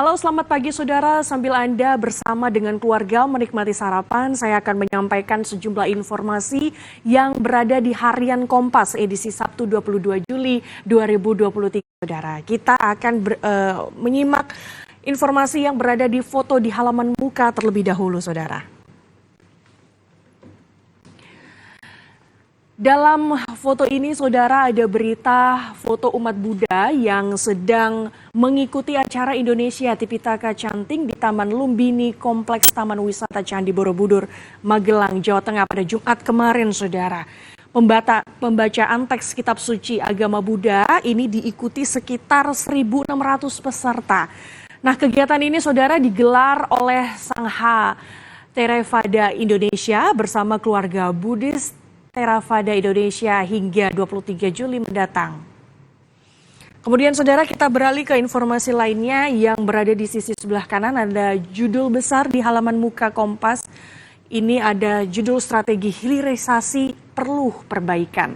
Halo, selamat pagi saudara. Sambil Anda bersama dengan keluarga menikmati sarapan, saya akan menyampaikan sejumlah informasi yang berada di Harian Kompas edisi Sabtu 22 Juli 2023 saudara. Kita akan menyimak informasi yang berada di foto di halaman muka terlebih dahulu saudara. Dalam foto ini saudara ada berita foto umat Buddha yang sedang mengikuti acara Indonesia Tipitaka Canting di Taman Lumbini Kompleks Taman Wisata Candi Borobudur, Magelang, Jawa Tengah pada Jumat kemarin saudara. Pembacaan teks kitab suci agama Buddha ini diikuti sekitar 1.600 peserta. Nah, kegiatan ini saudara digelar oleh Sangha Theravada Indonesia bersama keluarga Buddhis Theravada Indonesia hingga 23 Juli mendatang. Kemudian saudara kita beralih ke informasi lainnya yang berada di sisi sebelah kanan ada judul besar di halaman muka Kompas. Ini ada judul strategi hilirisasi perlu perbaikan.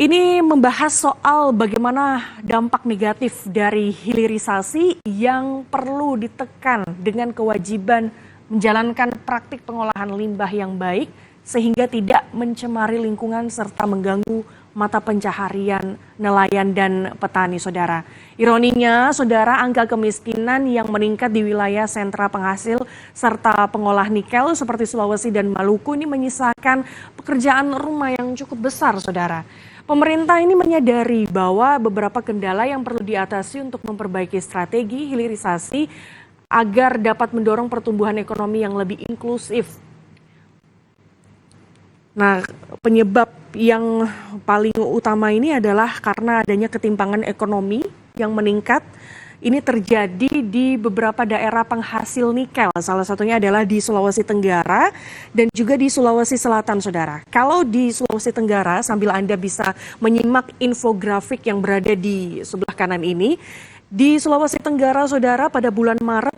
Ini membahas soal bagaimana dampak negatif dari hilirisasi yang perlu ditekan dengan kewajiban menjalankan praktik pengolahan limbah yang baik sehingga tidak mencemari lingkungan serta mengganggu mata pencaharian nelayan dan petani saudara. Ironinya saudara, angka kemiskinan yang meningkat di wilayah sentra penghasil serta pengolah nikel seperti Sulawesi dan Maluku ini menyisakan pekerjaan rumah yang cukup besar saudara. Pemerintah ini menyadari bahwa beberapa kendala yang perlu diatasi untuk memperbaiki strategi hilirisasi agar dapat mendorong pertumbuhan ekonomi yang lebih inklusif. Nah, penyebab yang paling utama ini adalah karena adanya ketimpangan ekonomi yang meningkat. Ini terjadi di beberapa daerah penghasil nikel, salah satunya adalah di Sulawesi Tenggara dan juga di Sulawesi Selatan, saudara. Kalau di Sulawesi Tenggara, sambil Anda bisa menyimak infografik yang berada di sebelah kanan ini, di Sulawesi Tenggara, saudara, pada bulan Maret,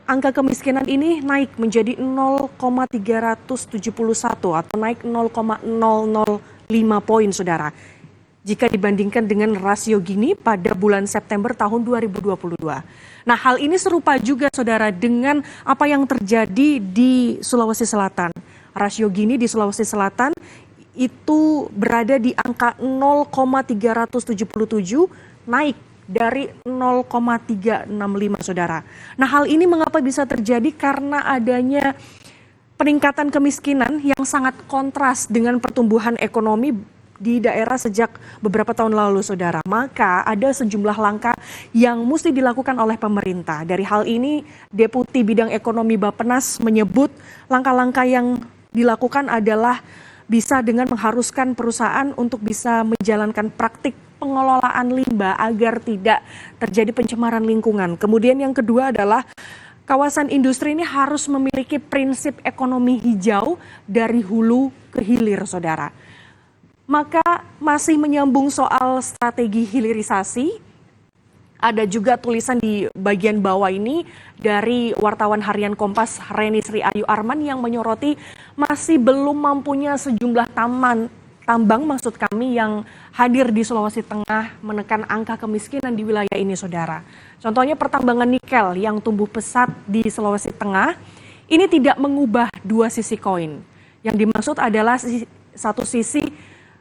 angka kemiskinan ini naik menjadi 0,371 atau naik 0,005 poin, saudara. Jika dibandingkan dengan rasio Gini pada bulan September tahun 2022. Nah, hal ini serupa juga, saudara, dengan apa yang terjadi di Sulawesi Selatan. Rasio Gini di Sulawesi Selatan itu berada di angka 0,377, naik dari 0,365 saudara. Nah, hal ini mengapa bisa terjadi? Karena adanya peningkatan kemiskinan yang sangat kontras dengan pertumbuhan ekonomi di daerah sejak beberapa tahun lalu saudara. Maka ada sejumlah langkah yang mesti dilakukan oleh pemerintah. Dari hal ini Deputi Bidang Ekonomi Bappenas menyebut langkah-langkah yang dilakukan adalah bisa dengan mengharuskan perusahaan untuk bisa menjalankan praktik pengelolaan limbah agar tidak terjadi pencemaran lingkungan. Kemudian yang kedua adalah kawasan industri ini harus memiliki prinsip ekonomi hijau dari hulu ke hilir, saudara. Maka masih menyambung soal strategi hilirisasi, ada juga tulisan di bagian bawah ini dari wartawan Harian Kompas Reni Sri Ayu Arman yang menyoroti masih belum mampunya sejumlah tambang maksud kami yang hadir di Sulawesi Tengah menekan angka kemiskinan di wilayah ini saudara. Contohnya pertambangan nikel yang tumbuh pesat di Sulawesi Tengah ini tidak mengubah dua sisi koin. Yang dimaksud adalah satu sisi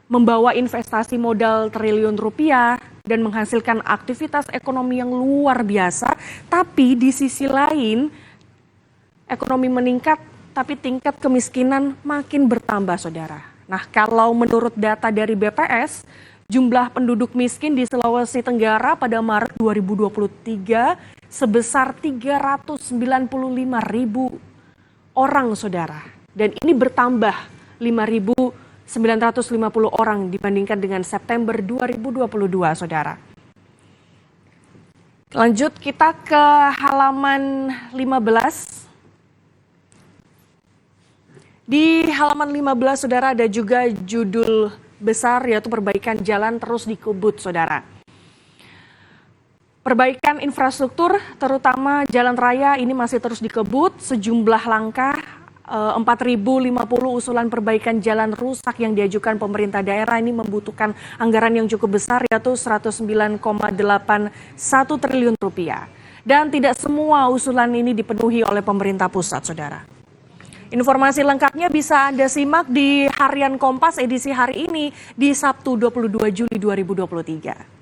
membawa investasi modal triliun rupiah dan menghasilkan aktivitas ekonomi yang luar biasa, tapi di sisi lain ekonomi meningkat tapi tingkat kemiskinan makin bertambah saudara. Nah, kalau menurut data dari BPS, jumlah penduduk miskin di Sulawesi Tenggara pada Maret 2023 sebesar 395.000 orang, saudara. Dan ini bertambah 5.950 orang dibandingkan dengan September 2022, saudara. Lanjut kita ke halaman 15. Di halaman 15, saudara, ada juga judul besar yaitu perbaikan jalan terus dikebut, saudara. Perbaikan infrastruktur, terutama jalan raya ini masih terus dikebut. Sejumlah langkah 4.050 usulan perbaikan jalan rusak yang diajukan pemerintah daerah ini membutuhkan anggaran yang cukup besar, yaitu 109,81 triliun rupiah. Dan tidak semua usulan ini dipenuhi oleh pemerintah pusat, saudara. Informasi lengkapnya bisa Anda simak di Harian Kompas edisi hari ini di Sabtu 22 Juli 2023.